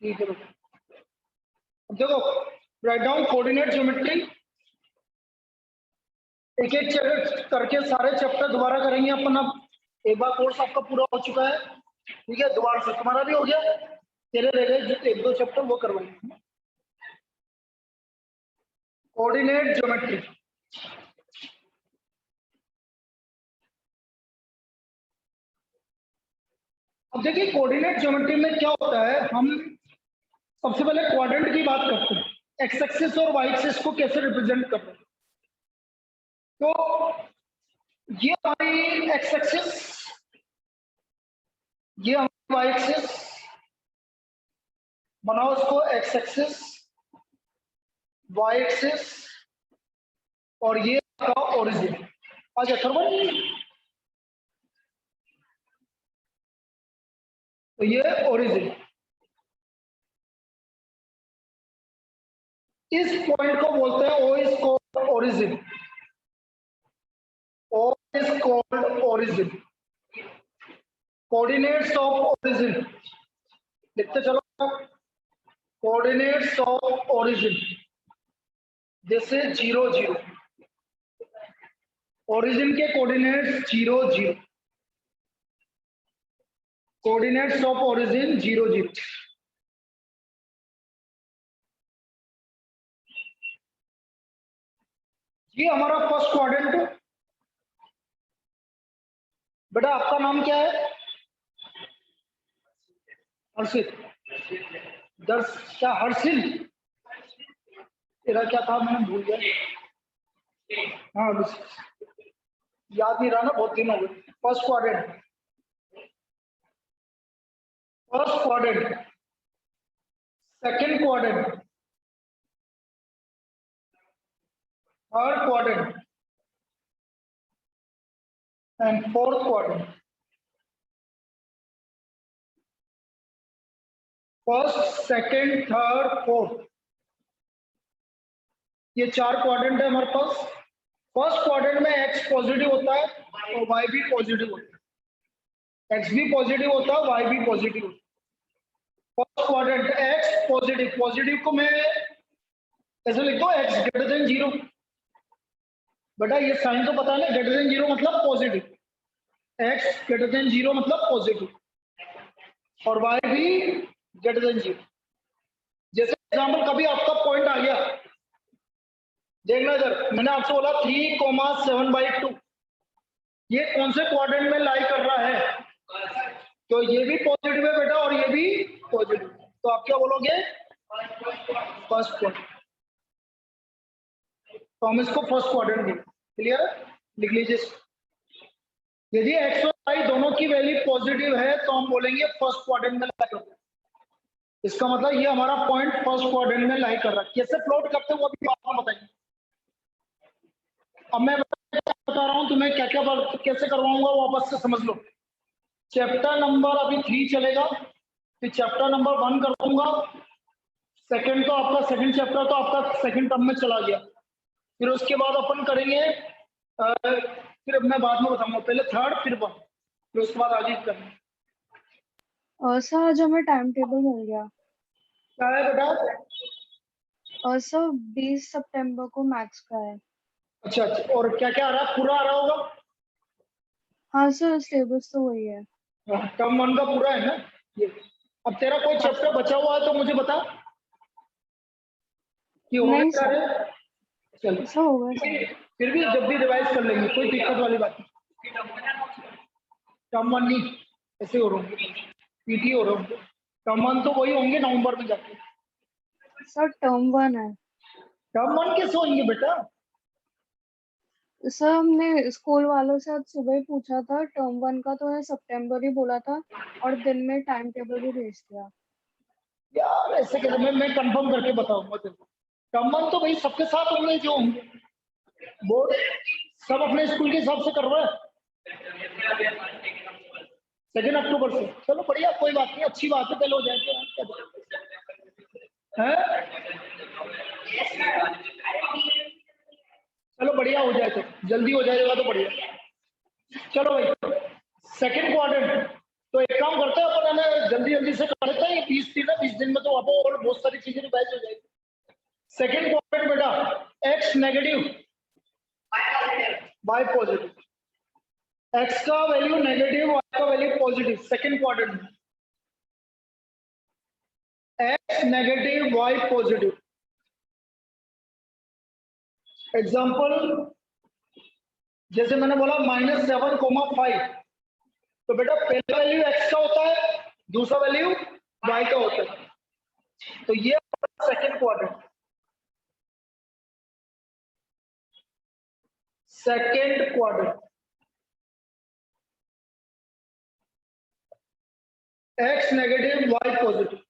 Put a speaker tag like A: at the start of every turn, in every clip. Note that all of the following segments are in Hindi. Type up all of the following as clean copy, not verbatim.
A: ठीक है बेटा। अब देखो, राइट डाउन कोऑर्डिनेट ज्योमेट्री। एक एक करके सारे चैप्टर दोबारा करेंगे अपन। अब एक बार कोर्स आपका पूरा हो चुका है, ठीक है, दोबारा से तुम्हारा भी हो गया, तेरे रह गए जो एक दो चैप्टर वो करवाएंगे। Coordinate geometry. अब देखिए कोऑर्डिनेट ज्योमेट्री में क्या होता है, हम सबसे पहले क्वाड्रेंट की बात करते हैं, एक्स एक्सिस और वाई एक्सिस को कैसे रिप्रेजेंट करते हैं। तो ये हमारी एक्स एक्सिस, ये हमारी वाई एक्सिस, बनाओ इसको एक्स एक्सिस, वाई एक्सिस, और ये आपका ओरिजिन। अच्छा थर्मल, तो ये ओरिजिन, इस पॉइंट को बोलते हैं O is called origin. O is called origin. Coordinates of origin. लिखते चलो, coordinates of origin जैसे 0 0, origin के coordinates 0 0, coordinates of origin 0 0। ये हमारा फर्स्ट क्वाड्रेंट। बेटा आपका नाम क्या है? हर्षित। दर्श क्या हर्षिल? तेरा क्या था, मैंने भूल गया। हाँ याद नहीं रहा ना, बहुत दिन हो गए। First quadrant, first quadrant, second quadrant, third quadrant and fourth quadrant. First, second, third, fourth, ये 4 क्वाड्रेंट है हमारे पास। फर्स्ट क्वाड्रेंट में एक्स पॉजिटिव होता है और वाई भी पॉजिटिव होता है। एक्स भी पॉजिटिव होता है, वाई भी पॉजिटिव होता है। First quadrant x positive, positive को मैं ऐसे लिख दो एक्स ग्रेटर देन 0। बेटा ये साइन तो पता है ना, ग्रेटर देन 0 मतलब पॉजिटिव, एक्स ग्रेटर देन 0 मतलब पॉजिटिव, और वाई भी ग्रेटर देन 0। जैसे एग्जाम्पल कभी आपका पॉइंट आ गया, देखना इधर, मैंने आपसे बोला 3,7/2, ये कौन से क्वाड्रेंट में लाई कर रहा है? तो ये भी पॉजिटिव है बेटा और ये भी पॉजिटिव, तो आप क्या बोलोगे? First quadrant. तो हम इसको फर्स्ट क्वाड्रेंट बोलते हैं। क्लियर है? लिख लीजिए। यदि एक्स और वाई दोनों की वैल्यू पॉजिटिव है तो हम बोलेंगे फर्स्ट क्वाड्रेंट में लाई कर रहा है। इसका मतलब ये हमारा पॉइंट फर्स्ट क्वाड्रेंट में लाई कर रहा है। कैसे प्लॉट करते हैं वो अभी आपको बताइए। अब मैं बता रहा हूं तुम्हें क्या क्या कैसे करवाऊंगा, वो वापस से समझ लो। चैप्टर नंबर अभी 3 चलेगा, फिर चैप्टर नंबर 1 करवाऊंगा। सेकंड तो आपका सेकंड चैप्टर तो आपका सेकंड टर्म में चला गया, फिर उसके बाद अपन करेंगे फिर मैं बाद में बताऊंगा, पहले थर्ड फिर 1, फिर उसके बाद आगे करेंगे।
B: सर आज हमें टाइम टेबल मिल गया।
A: क्या है बेटा?
B: सर 20 सितंबर को मैथ्स का है।
A: अच्छा अच्छा, और क्या क्या आ रहा है? पूरा आ रहा होगा?
B: हाँ सर, सिलेबस तो वही है।
A: टर्म 1 का पूरा है ना ये। अब तेरा कोई चैप्टर बचा हुआ है तो मुझे बता कि हो
B: नहीं
A: गया
B: सर।
A: चलो
B: सर होगा सर।
A: फिर भी जब भी रिवाइज कर लेंगे, कोई दिक्कत वाली बात नहीं। टर्म 1 नहीं, ऐसे हो रहा हूँ, पीटी हो रहा हूँ। टर्म 1 तो वही होंगे नवंबर में जाके।
B: सर टर्म 1 है।
A: टर्म 1 कैसे होंगे बेटा?
B: सर हमने स्कूल वालों से आज सुबह ही पूछा था, टर्म 1 का तो उन्हें सितंबर ही बोला था और दिन में टाइम टेबल भी भेज दिया।
A: यार ऐसे कैसे? मैं कंफर्म करके बताऊंगा तेरे को। टर्म 1 तो भाई सबके साथ होंगे जो होंगे, बोर्ड सब अपने स्कूल के हिसाब से कर रहा है 2 अक्टूबर से। चलो बढ़िया, कोई बात नहीं, अच्छी बात है, पहले हो जाएगा है। चलो बढ़िया हो जाए, तो जल्दी हो जाएगा तो बढ़िया। चलो भाई सेकंड क्वाड्रेंट, तो एक काम करते हैं अपन, जल्दी जल्दी से कर लेते हैं। 20 दिन है, 20 दिन में तो वहां पर और बहुत सारी चीजें रिवाइज हो जाएगी। सेकेंड क्वाड्रेंट बेटा x negative y positive, x का वैल्यू नेगेटिव वाई का वैल्यू पॉजिटिव सेकेंड क्वाड्रेंट में, x negative y positive. Example जैसे मैंने बोला -7,5, तो बेटा पहला वैल्यू एक्स का होता है, दूसरा वैल्यू वाई का होता है, तो ये second quadrant. Second quadrant x negative y positive.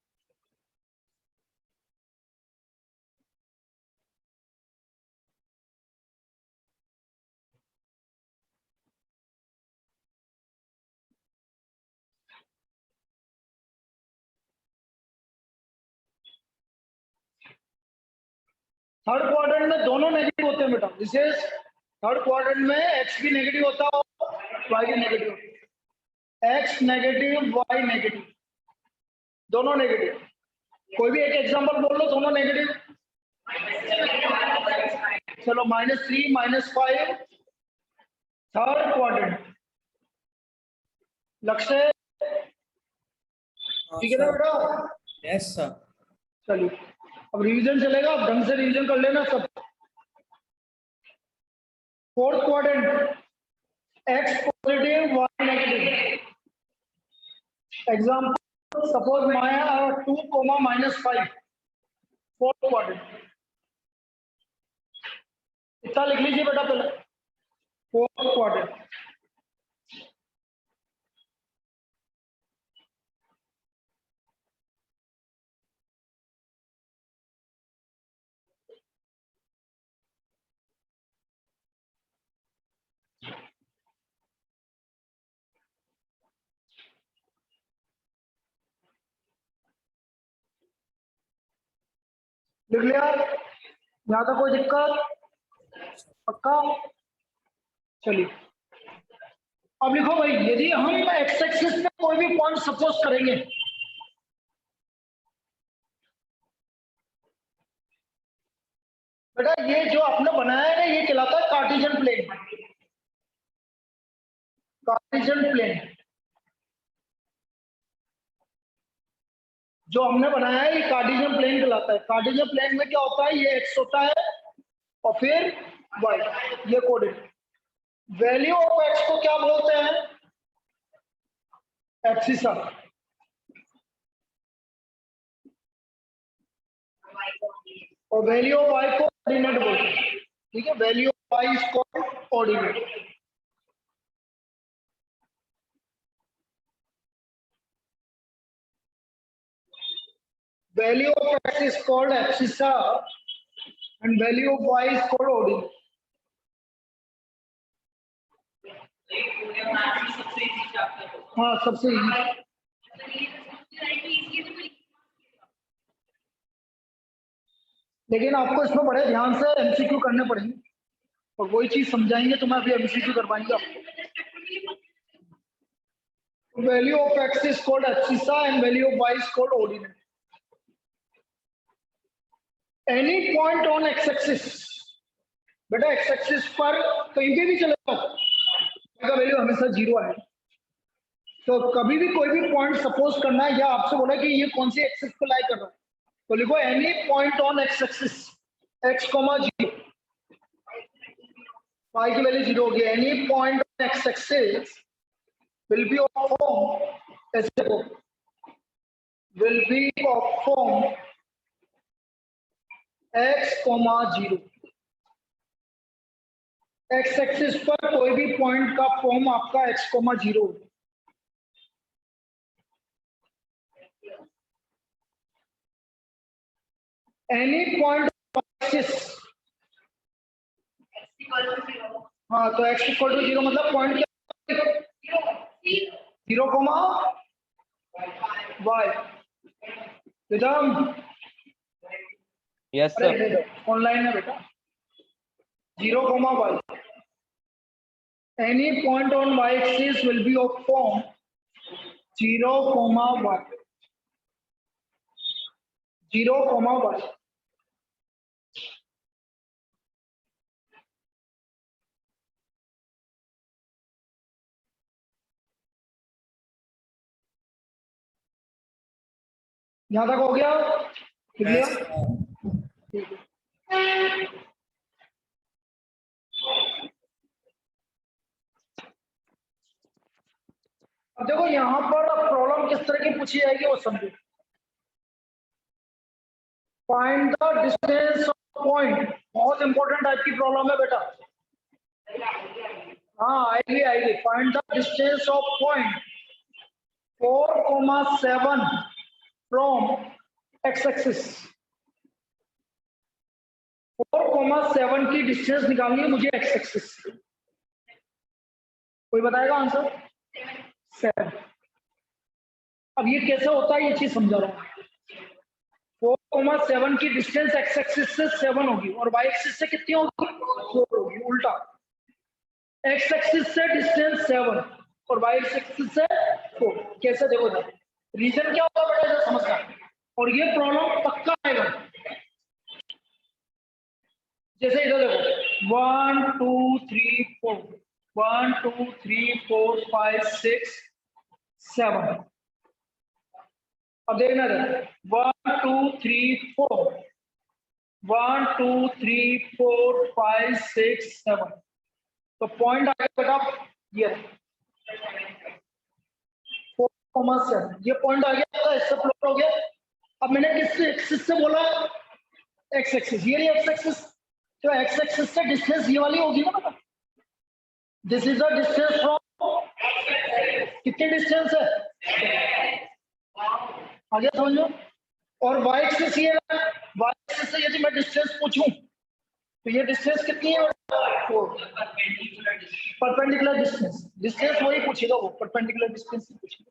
A: Third quadrant में दोनों नेगेटिव होते हैं बेटा, विशेष थर्ड क्वाड्रेंट में एक्स भी नेगेटिव होता है और वाई भी नेगेटिव होता है। एक्स नेगेटिव वाई नेगेटिव, दोनों नेगेटिव। कोई भी एक एग्जांपल बोल लो, दोनों नेगेटिव। चलो -3 -5 थर्ड क्वाड्रेंट। लक्ष्य ठीक है ना बेटा?
C: Yes sir.
A: चलिए अब रिवीजन चलेगा, अब ढंग से रिवीजन कर लेना सब। Fourth quadrant x positive y negative. Example suppose माया 2, -5 फोर्थ क्वाड्रेंट। इतना लिख लीजिए बेटा पहले, फोर्थ क्वाड्रेंट। लिख लिया? यहाँ तक कोई दिक्कत? पक्का? चलिए अब लिखो भाई, यदि हम एक्स एक्सिस में कोई भी पॉइंट सपोज करेंगे, बेटा ये जो आपने बनाया है ना, ये कहलाता है कार्टेशियन प्लेन। कार्टेशियन प्लेन जो हमने बनाया है, ये कार्टेशियन प्लेन कहलाता है। कार्टेशियन प्लेन में क्या होता है, ये एक्स होता है और फिर वाई, ये कोऑर्डिनेट। वैल्यू ऑफ एक्स को क्या बोलते हैं? एक्सिसा। और वैल्यू ऑफ वाई को ऑर्डिनेट बोलते हैं। ठीक है, value of y is called ordinate. Value of x is called abscissa and value of y is called ordinate. हाँ सबसे इजी, लेकिन आपको इसमें बड़े ध्यान से एमसीक्यू करने पड़ेंगे और वही चीज समझाएंगे तो मैं अभी एमसीक्यू करवाएंगे आपको। Value of x is called abscissa and value of y is called ordinate. Any point on x axis, बेटा एक्स एक्सिस पर कहीं पे भी चले जाओ, का वैल्यू हमेशा 0 है। तो कभी भी कोई भी पॉइंट सपोज करना है, या आपसे बोला कि ये कौन सी एक्सिस पे लाई कर रहा है, तो लिखो any point on x axis x, 0, y की वैल्यू 0 होगी। Any point on x axis will be of form, ऐसे देखो, will be of form x, 0। X axis पर कोई भी पॉइंट का फॉर्म आपका x, 0। एनी पॉइंट एक्सिस, हाँ तो x = 0 मतलब पॉइंट क्या, 0, y। विदम
D: यस सर।
A: ऑनलाइन है बेटा। 0, y। Any point on y axis will be of form 0, y। 0,1। यहां तक हो गया? क्लियर? ठीक है। अब देखो यहां पर प्रॉब्लम किस तरह की पूछी जाएगी वो समझो। Find the distance of point, बहुत इंपॉर्टेंट टाइप की प्रॉब्लम है बेटा। हाँ आएगी आएगी। Find the distance of point 4,7 from x axis. 4,7 की डिस्टेंस निकालनी है मुझे एक्स एक्सिस से। कोई बताएगा आंसर? 7। अब ये कैसे होता है ये चीज समझा रहा हूँ। 4,7 की डिस्टेंस एक्स एक्सिस से 7 होगी और वाई एक्सिस से कितनी होगी? 4 होगी। उल्टा, एक्स एक्सिस से डिस्टेंस 7 और वाई एक्सिस से 4। कैसे देखो ना, रीजन क्या होगा बेटा इसे समझना। और ये प्रॉब्लम पक्का आएगा। जैसे इधर देखो 1 2 3 4, 1 2 3 4 5 6 7। अब देखना है 1 2 3 4, 1 2 3 4 5 6 7। तो पॉइंट आ गया बेटा ये 4,7। ये पॉइंट आ गया तो इससे प्लॉट हो गया। अब मैंने किस एक्सिस से बोला? X axis. ये एक्स एक्सिस, तो एक्स एक्सिस से डिस्टेंस ये वाली होगी ना बेटा। This is the distance from, कितनी डिस्टेंस है? आगे समझो। और वाई एक्सिस ये है, वाई एक्सिस से यदि मैं डिस्टेंस पूछूं तो ये डिस्टेंस कितनी है? 4। परपेंडिकुलर डिस्टेंस, डिस्टेंस वही पूछेगा, वो परपेंडिकुलर डिस्टेंस पूछेगा।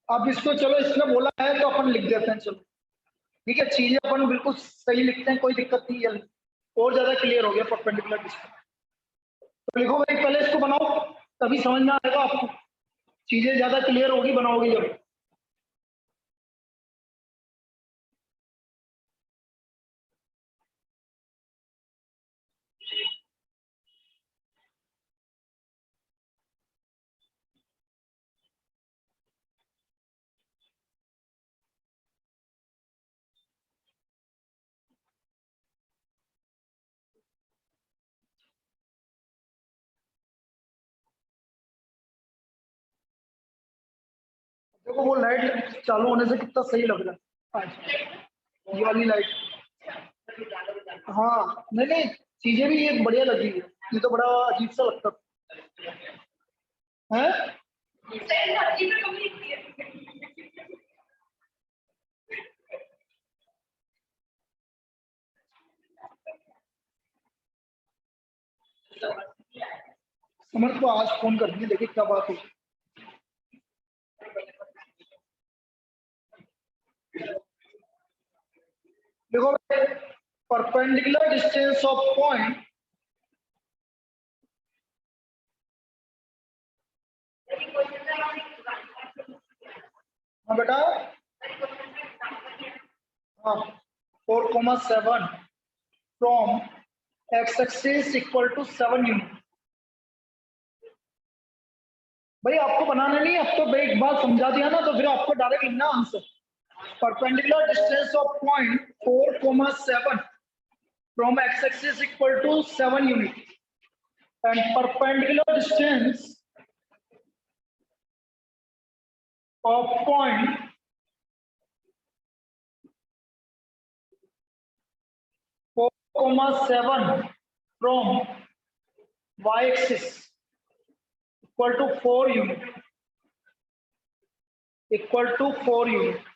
A: अब इसको चलो इसने बोला है तो अपन लिख देते हैं। चलो ठीक है, चीजें अपन बिल्कुल सही लिखते हैं, कोई दिक्कत नहीं है। और ज्यादा क्लियर हो गया परपेंडिकुलर डिस्टेंस। तो लिखो भाई, पहले इसको बनाओ तभी समझ में आएगा आपको। चीजें ज्यादा क्लियर होगी बनाओगे जब। देखो वो लाइट चालू होने से कितना सही लग रहा है आज, ये वाली लाइट। हाँ नहीं नहीं, चीजें भी ये बढ़िया लगी है। ये तो बड़ा अजीब सा लगता है। समर को आज फोन कर दिए, देखिए क्या बात है। देखो परपेंडिकुलर डिस्टेंस ऑफ पॉइंट, हाँ बेटा, हाँ 4,7 from x axis equal to 7 unit. भाई आपको बनाना नहीं, अब तो भाई एक बार समझा दिया ना तो फिर आपको डायरेक्ट लिखना answer. Perpendicular distance of point 4,7 from x axis equal to 7 unit and perpendicular distance of point 4,7 from y-axis equal to 4 unit, equal to 4 unit।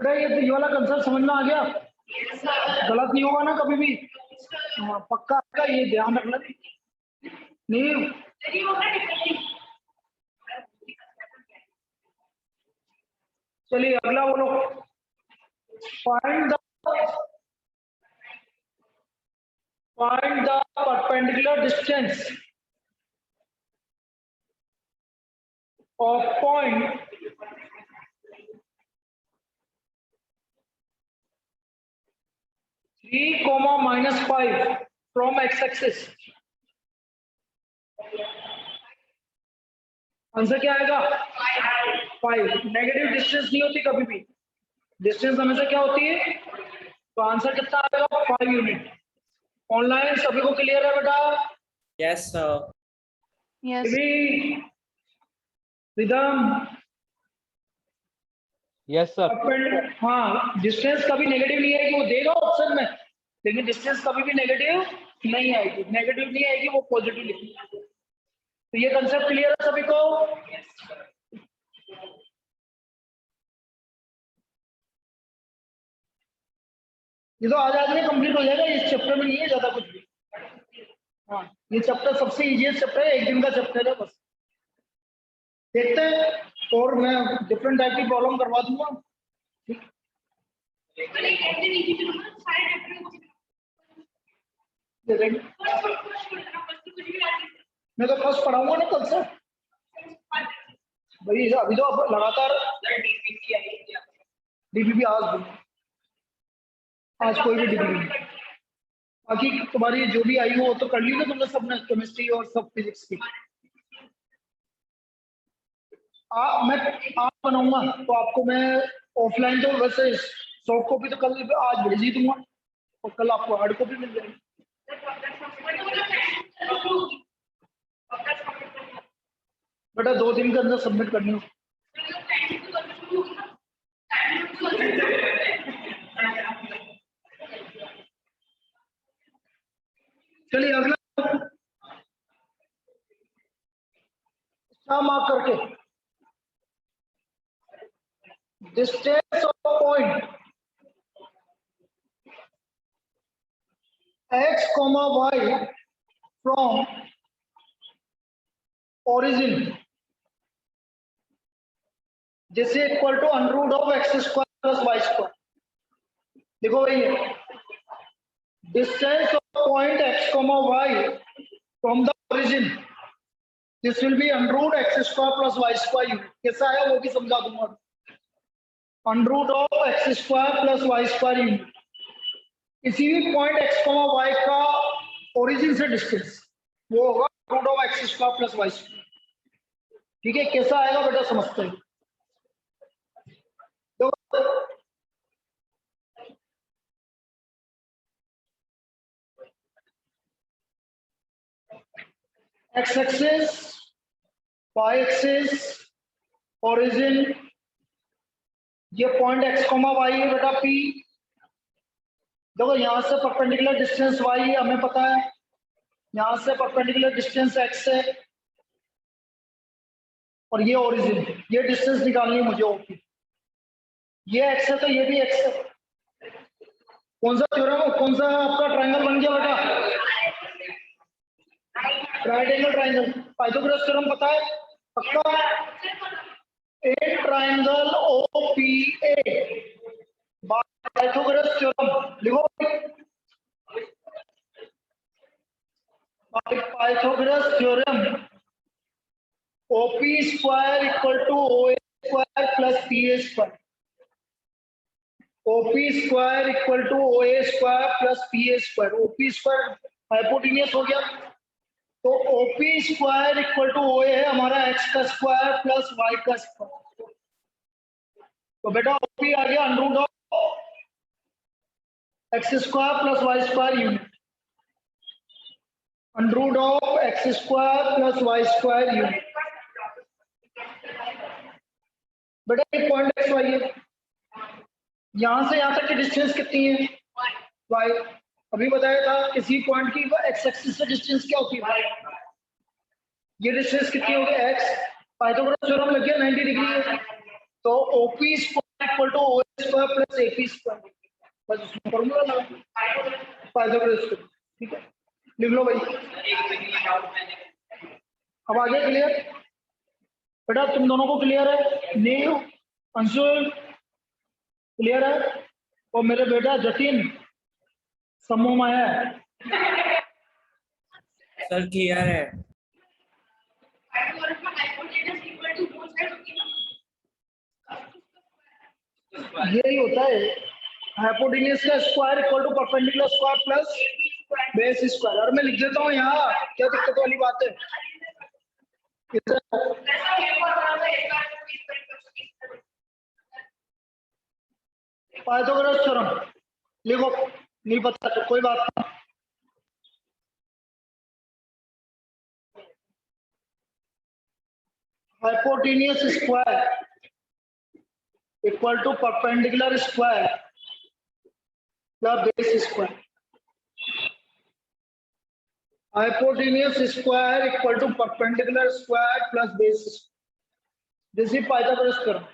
A: बेटा ये वाला कंसेप्ट समझ में आ गया, गलत नहीं होगा ना कभी भी। हाँ पक्का आएगा, ये ध्यान रखना। नहीं चलिए अगला बोलो। Find the perpendicular distance of point (3, -5) from x axis. Answer क्या आएगा? 5। नेगेटिव डिस्टेंस नहीं होती कभी भी, डिस्टेंस हमेशा क्या होती है? तो आंसर कितना आएगा? 5 यूनिट। ऑनलाइन सभी को क्लियर है बेटा?
C: Yes, sir.
B: Yes
A: rhythm
D: Yes, sir.
A: हाँ, डिस्टेंस कभी नेगेटिव नहीं आएगी, वो देगा ऑप्शन में, लेकिन डिस्टेंस कभी भी नेगेटिव नहीं आएगी। नेगेटिव नहीं आएगी, वो पॉजिटिव लिखेगी। तो ये कंसेप्ट क्लियर है सभी को? ये तो आज में कंप्लीट हो जाएगा, इस चैप्टर में नहीं है ज्यादा कुछ भी। हाँ ये चैप्टर सबसे इजीएस्ट चैप्टर है, एक दिन का चैप्टर है बस। देखते हैं, और मैं डिफरेंट टाइप की प्रॉब्लम करवा दूंगा। मैं तो फर्स्ट पढ़ाऊंगा ना कल से भाई, अभी तो लगातार डीपीपी आज कोई भी डिग्री नहीं। बाकी तुम्हारी जो भी आई हो वो तो कर ली ना तुमने सबने, केमिस्ट्री और सब फिजिक्स की। मैं आप बनाऊंगा तो आपको मैं ऑफलाइन तो वैसे सॉफ्ट कॉपी तो कल आज भेज ही दूंगा, और कल आपको हार्ड कॉपी मिल जाएगी। बेटा 2 दिन के अंदर सबमिट करनी हो। चलिए अगला स्टार मार्क करके, distance of point x, y from origin जैसे इक्वल टू √(x² + y²। देखो भाई distance of point x, y from the origin, this will be √(x² + y²). कैसा है वो भी समझा दूंगा। √(x² + y²). किसी भी पॉइंट x, y का ओरिजिन से डिस्टेंस वो होगा √(x² + y²। ठीक है, कैसा आएगा बेटा समझते हैं। तो x axis, y axis, origin, ये पॉइंट x, y है बेटा P। देखो यहां से परपेंडिकुलर डिस्टेंस y है, हमें पता है, यहां से परपेंडिकुलर डिस्टेंस x है, और ये ओरिजिन है। ये डिस्टेंस निकालनी है मुझे OP। ये x है तो ये भी x है। कौन सा थ्योरम, कौन सा आपका ट्रायंगल बन गया बेटा? Right angle triangle. Pythagoras theorem पता है पक्का? A triangle OPA by Pythagoras theorem. लिखो by Pythagoras theorem OP² = OA² + PA²। OP² = OA² + PA²। OP² hypotenuse हो गया, तो OP² = OA है हमारा x² + y²। तो बेटा OP आ गया √(x² + y² unit, √(x² + y² unit. बेटा ये पॉइंट x, y है, यहां से यहां तक की डिस्टेंस कितनी है? y। अभी बताया था किसी पॉइंट की x एक्सिस से डिस्टेंस क्या होती है? y। ये डिस्टेंस कितनी होगी? x। पाइथागोरस थ्योरम लग गया, 90 डिग्री है, तो OP² = OA² square plus AP square, बस उसमें फॉर्मूला लगा पाइथागोरस का, ठीक है, लिख लो भाई। अब आगे क्लियर बेटा, तुम दोनों को क्लियर है? नीव, अंशुल क्लियर है? और मेरे बेटा जतिन समूह में है?
C: सर क्लियर है।
A: यही होता है हाइपोटेन्यूज का square equal to perpendicular square plus base square. और मैं लिख देता हूँ यहाँ, क्या दिक्कत वाली बात है? पाइथागोरस थ्योरम लिखो, नहीं पता तो कोई बात नहीं। Hypotenuse square equal to perpendicular square plus base square. Hypotenuse square equal to perpendicular square plus base square, this is Pythagoras theorem.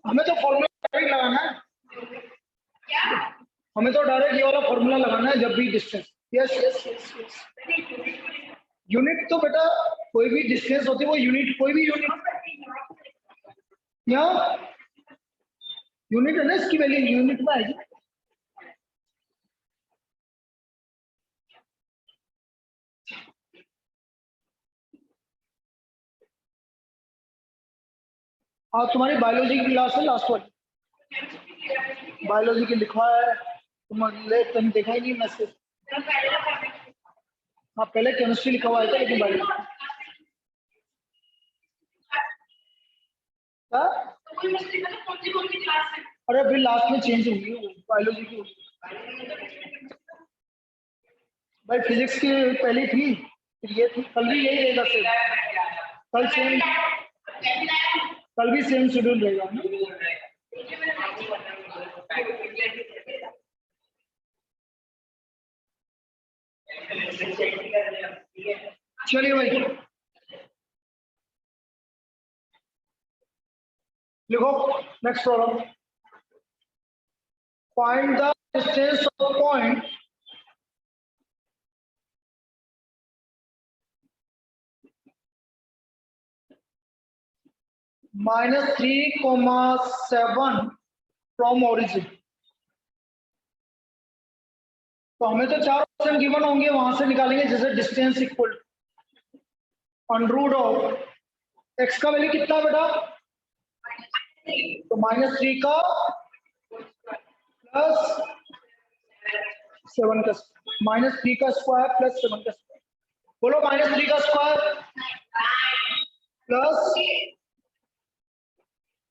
A: हमें तो फॉर्मूला डायरेक्ट लगाना है, हमें तो डायरेक्ट ये वाला फॉर्मूला लगाना है जब भी distance. Yes yes yes yes, unit तो बेटा कोई भी डिस्टेंस होती है वो यूनिट, कोई भी यूनिट यहाँ यूनिट है ना, इसकी वैल्यू यूनिट में आएगी। आज तुम्हारी बायोलॉजी की क्लास है लास्ट वाली, बायोलॉजी की लिखवा है तुमने देखा ही नहीं मैसेज। हाँ पहले केमिस्ट्री लिखा हुआ है लेकिन बायोलॉजी अरे फिर लास्ट में चेंज होगी बायोलॉजी की। भाई फिजिक्स की पहली थी, फिर ये थी, कल भी यही रहेगा सेम, कल सेम, कल भी सेम शेड्यूल रहेगा। चलिए भाई लिखो next problem. Find the distance of point -3,7 from origin. तो हमें तो चार ऑप्शन गिवन होंगे, वहां से निकालेंगे। जैसे distance equal under root of x का वैल्यू कितना बेटा, तो -3 का प्लस 7 का, -3 का स्क्वायर प्लस 7 का स्क्वायर। बोलो -3 का स्क्वायर प्लस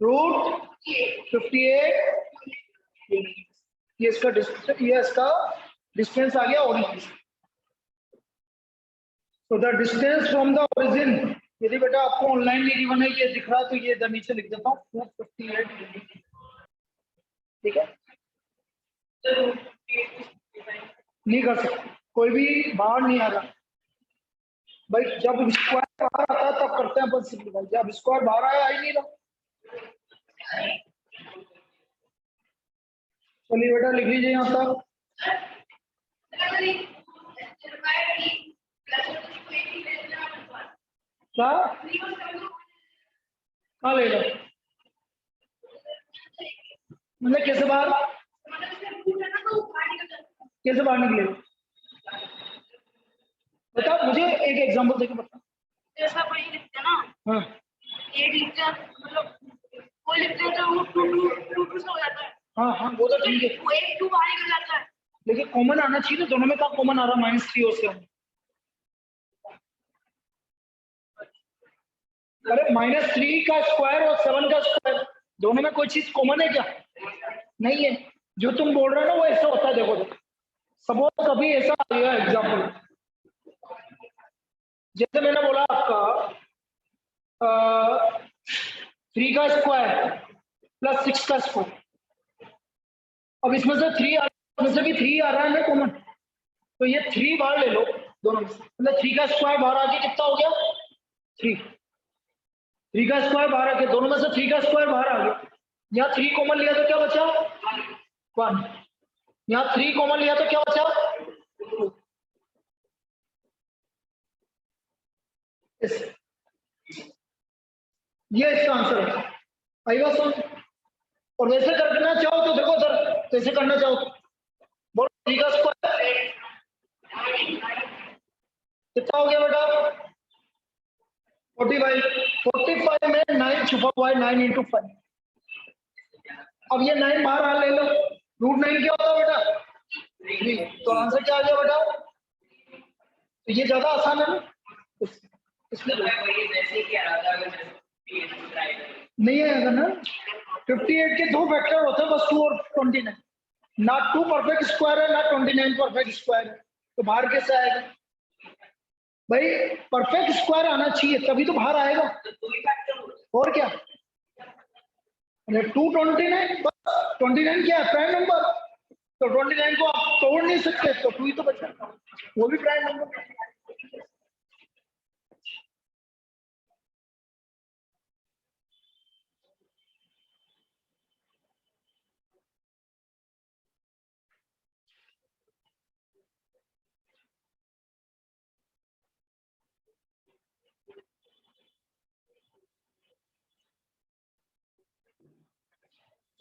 A: √58, ये इसका डिस्टेंस आ गया ओरिजिन। तो the distance from the origin, यदि बेटा आपको ऑनलाइन नहीं गिवन है, ये दिख रहा तो ये इधर नीचे लिख देता हूँ 258, ठीक है। नहीं कर सकते, कोई भी बाहर नहीं आ रहा भाई। जब स्क्वायर बाहर आता है तब करते हैं अपन सिंपलीफाई, जब स्क्वायर बाहर आया ही नहीं रहा। चलिए बेटा लिख लीजिए यहाँ तक। क्या कहाँ ले लो, मतलब कैसे बाहर निकले बता मुझे, एक एग्जांपल देके बता।
E: जैसा कोई लिखते हैं ना,
A: हाँ
E: एक लिखते हैं, मतलब कोई लिखते हैं तो वो 2 से हो जाता है।
A: हाँ हाँ वो तो ठीक है,
E: वो 1 2 बाहर निकल जाता है।
A: लेकिन कॉमन आना चाहिए ना, दोनों में कहाँ कॉमन आ रहा, -3 और 7। अरे -3 का स्क्वायर और 7 का स्क्वायर, दोनों में कोई चीज कॉमन है क्या? नहीं है। जो तुम बोल रहे हो ना वो ऐसा होता है। देखो सपोज कभी ऐसा आ गया एग्जाम्पल, जैसे मैंने बोला आपका 3 का स्क्वायर प्लस 6 का स्क्वायर। अब इसमें से 3 इसमें से भी 3 आ रहा है ना कॉमन, तो ये 3 बाहर ले लो, दोनों में से। मतलब 3 का स्क्वायर बाहर आके कितना हो गया 3, 3 का स्क्वायर बाहर आके दोनों में से 3 का स्क्वायर बाहर आ गया। यहाँ 3 कॉमन लिया तो क्या बचा 1, यहाँ 3 कॉमन लिया तो क्या बचा 2। ये इसका आंसर है। आई बात समझ? और वैसे करना चाहो तो देखो सर, कैसे करना चाहो बोलो। 3 का स्क्वायर कितना हो गया बेटा 45, 45 में 9 छुपा हुआ है, 9 × 5। अब ये 9 बाहर आ ले लो, √9 क्या होता है बेटा 3, तो आंसर क्या आ गया बेटा। तो ये ज्यादा आसान है ना, इसलिए नहीं आएगा ना। 58 के 2 फैक्टर होते हैं बस, 2 और 29। ना 2 परफेक्ट स्क्वायर है ना 29 परफेक्ट स्क्वायर है, तो बाहर कैसे आएगा भाई। परफेक्ट स्क्वायर आना चाहिए तभी तो बाहर आएगा, और क्या। 229 बस, 29 क्या है प्राइम नंबर, तो 29 को आप तोड़ नहीं सकते, तो 2 ही तो बचा, वो भी प्राइम नंबर।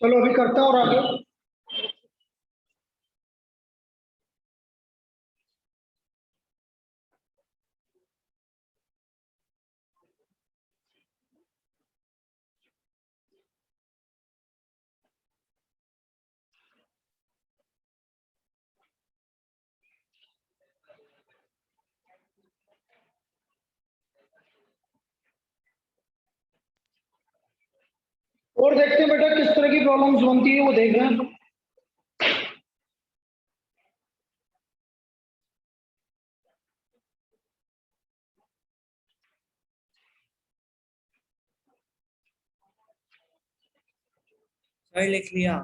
A: चलो अभी करता हूँ और आगे। और देखते हैं बेटा किस तरह की प्रॉब्लम्स बनती है, वो देख रहे हैं।
C: सही लिख लिया।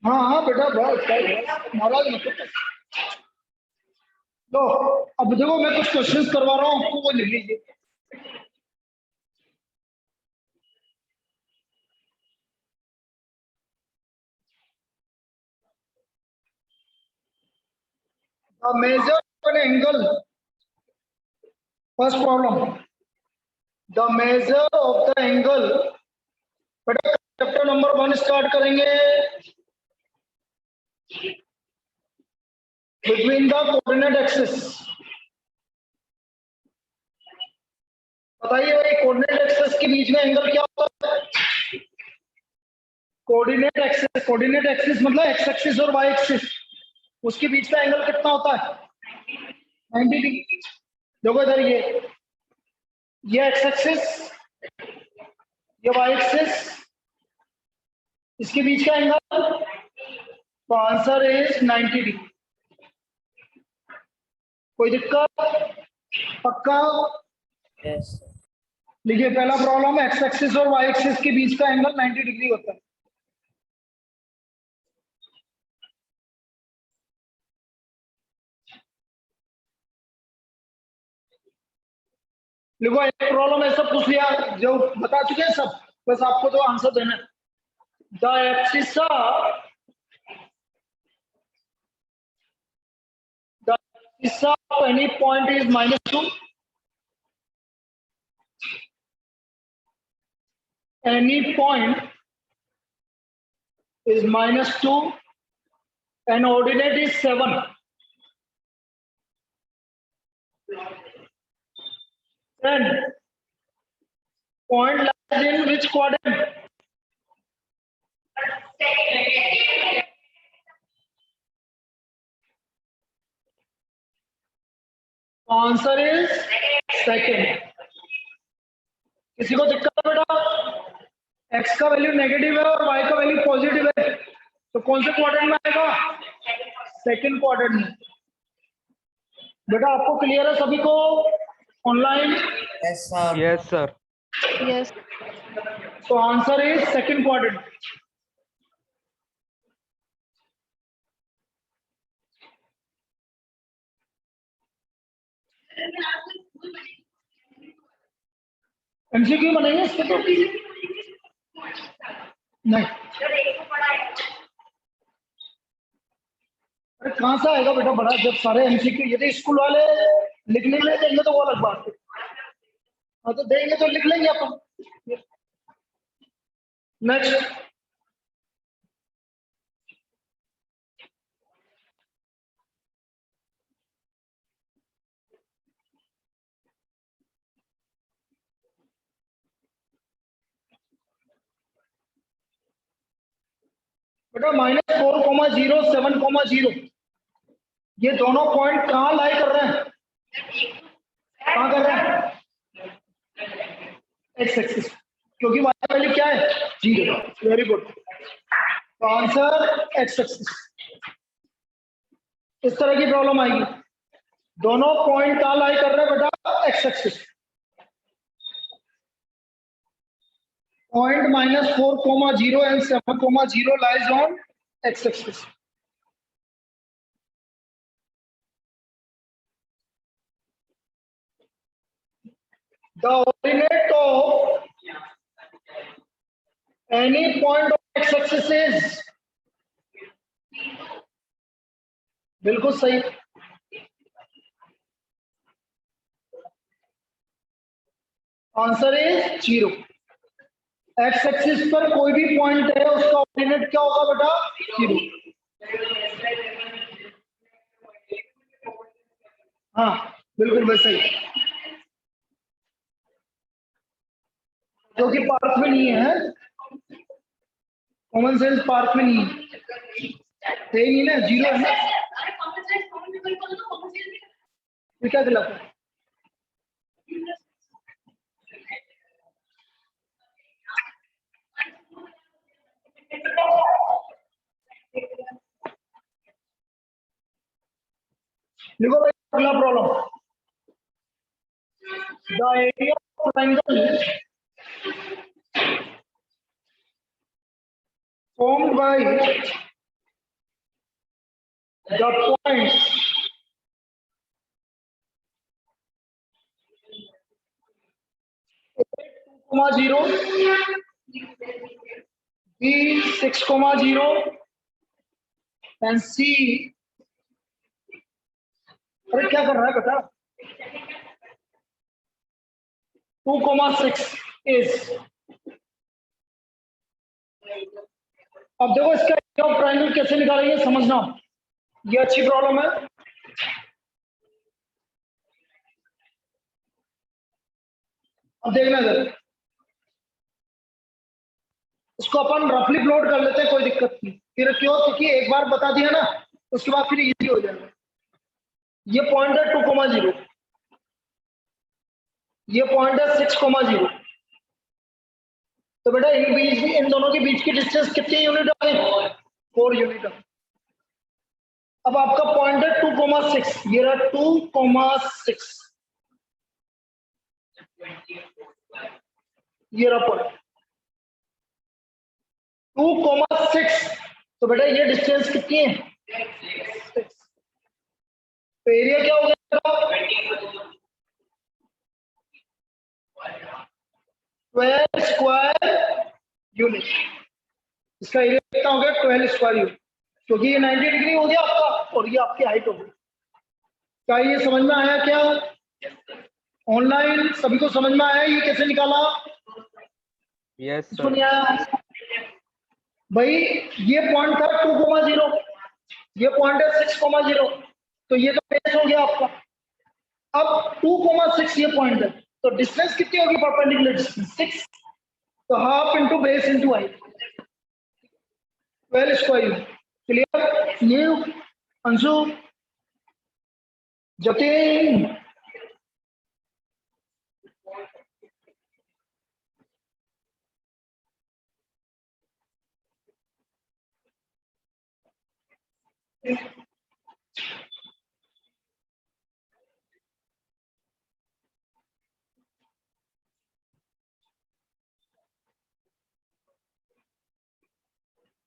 A: हाँ हाँ बेटा बहुत नाराज मत हो। लो अब देखो मैं कुछ क्वेश्चंस करवा रहा हूँ आपको, वो लिख लीजिए। The measure of an angle. First problem. The measure of the angle. बेटा चैप्टर नंबर 1 स्टार्ट करेंगे। Between the coordinate axis. बताइए भाई कोऑर्डिनेट एक्सिस के बीच में एंगल क्या होता है। कोऑर्डिनेट एक्सिस मतलब एक्स एक्सिस और वाई एक्सिस, उसके बीच का एंगल कितना होता है 90 डिग्री। देखो इधर ये एक्स एक्सिस, ये वाई एक्सिस, इसके बीच का एंगल, तो आंसर इज 90 डिग्री। कोई दिक्कत पक्का।
C: यस
A: देखिए पहला प्रॉब्लम एक्स एक्सिस और वाई एक्सिस के बीच का एंगल 90 डिग्री होता है। देखो एक प्रॉब्लम ऐसा पूछ लिया जो बता चुके हैं सब, बस आपको तो आंसर देना है। The axis of any point is -2, any point is -2 and ordinate is 7. Then point lies in which quadrant? Answer is second. किसी को दिक्कत है बेटा? x का वैल्यू नेगेटिव है और y का वैल्यू पॉजिटिव है, तो कौन से क्वाड्रेंट में आएगा? सेकंड क्वाड्रेंट में। बेटा आपको क्लियर है सभी को online?
C: Yes sir.
D: Yes, sir.
B: Yes
A: तो answer is second quadrant. MCQ बनेंगे इसके तो नहीं। अरे कहाँ से आएगा बेटा बड़ा, जब सारे एमसीक्यू यदि स्कूल वाले लिखने के लिए देंगे तो वो अलग बात है। हाँ तो देंगे तो लिख लेंगे अपन। नेक्स्ट, बेटा -4,0 7,0 ये दोनों पॉइंट कहाँ लाई कर रहे हैं, कहाँ कर रहे हैं, एक्स एक्सिस, क्योंकि वाई वैल्यू क्या है 0। वेरी गुड, तो आंसर एक्स एक्सिस। इस तरह की प्रॉब्लम आएगी, दोनों पॉइंट कहाँ लाई कर रहे हैं बेटा, x axis. Point -4,0 and 7,0 lies on x-axis. The ordinate of any point of x-axis is, बिल्कुल सही, आंसर इज 0। एक्स एक्सिस पर कोई भी पॉइंट है उसका ऑर्डिनेट क्या होगा बेटा, 0। हाँ बिल्कुल वैसे ही, जो कि पार्थ में नहीं है, कॉमन सेंस पार्थ में नहीं है ही नहीं ना, 0 है ना, ये क्या गलत है। देखो भाई अगला problem, the area of triangle formed by the points A2,0, B6,0 and C, अरे क्या कर रहा है बेटा, 2,6 is, अब देखो इसका एरिया ऑफ ट्रायंगल कैसे निकालेंगे समझना, ये अच्छी प्रॉब्लम है। अब देखना जरा, इसको अपन रफली प्लॉट कर लेते हैं, कोई दिक्कत नहीं, फिर क्यों, क्योंकि एक बार बता दिया ना उसके बाद फिर इजी हो जाएगा। ये पॉइंट है 2,0, ये पॉइंट है 6,0, तो बेटा इन दोनों के बीच की डिस्टेंस कितनी यूनिट आ गई, 4 यूनिट। अब आपका पॉइंट है 2,6, ये रहा 2,6, ये रहा पॉइंट 2,6, तो बेटा ये डिस्टेंस कितनी है, 6। तो एरिया क्या हो गया, 12 स्क्वायर यूनिट, इसका एरिया कितना हो गया, 12 स्क्वायर यूनिट, क्योंकि ये 90 डिग्री हो गया आपका और ये आपकी हाइट हो गई। क्या ये समझ में आया, क्या ऑनलाइन सभी को समझ में आया ये कैसे निकाला,
D: यस
A: इसको नहीं आया भाई, ये पॉइंट था 2,0, ये पॉइंट है 6,0, तो ये तो बेस हो गया आपका। अब 2,6 ये पॉइंट है, तो डिस्टेंस कितनी होगी, परपेंडिकुलर डिस्टेंस 6, तो half into base into height, 12 square. Clear, new Anshu, Jatin,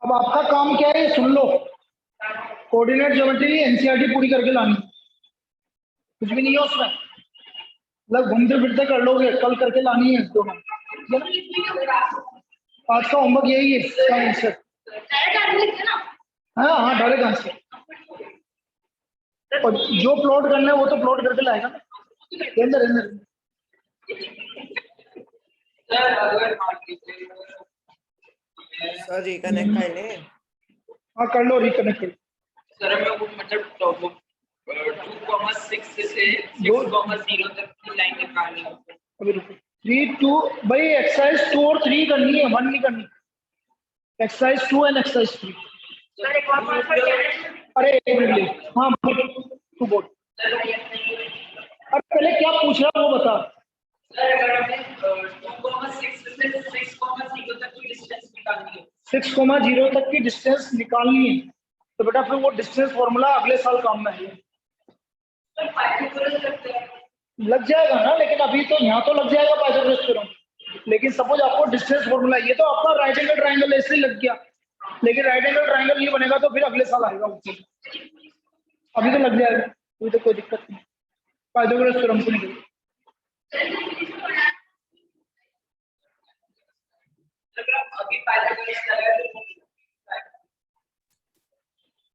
A: अब आपका काम क्या है, ये सुन लो, कोऑर्डिनेट ज्योमेट्री एनसीईआरटी पूरी करके लानी, कुछ भी नहीं है उसमें, मतलब घूमते फिरते कर लोगे, कल करके लानी है दोनों। आज का होमवर्क यही है, इसका आंसर।
E: डायरेक्ट आंसर लिखते हैं ना।
A: हाँ हाँ, डायरेक्ट आंसर। और जो प्लॉट करना है वो तो प्लॉट करके लाएगा ना। रहने दे, रहने दे।
C: सर रिकनेक्ट कर ले।
A: हाँ कर लो, रिकनेक्ट कर लो।
F: सर हमें वो मतलब 2,6 से 6,0 तक की लाइन निकालनी है।
A: अभी रुको, 3 2 भाई, एक्सरसाइज 2 और 3 करनी है, 1 नहीं करनी। Exercise 2 and exercise 3।
E: सर एक और बात सर क्या है?
A: अरे एक मिनट ले, हाँ तू बोल। अब पहले क्या पूछ रहा है वो बता।
F: सर अगर हमें 2,6 से 6,0 तक की डिस्टेंस निकालनी है।
A: 6,0 तक की डिस्टेंस निकालनी है, तो बेटा फिर वो डिस्टेंस फॉर्मूला अगले साल काम में आएगा।
F: सर पाइथागोरस लगता है।
A: लग जाएगा ना, लेकिन अभी तो यहाँ तो लग जाएगा पाइथागोरस थ्योरम। लेकिन सपोज आपको डिस्टेंस फॉर्मूला, ये तो आपका राइट एंगल ट्राइंगल ऐसे ही लग गया, लेकिन राइट एंगल ट्राइंगल नहीं बनेगा तो फिर अगले साल आएगा वो चीज। अभी तो लग जाएगा, अभी तो कोई दिक्कत नहीं। पाइथागोरस थ्योरम से निकल।
F: अगर अभी पाइथागोरस लगा तो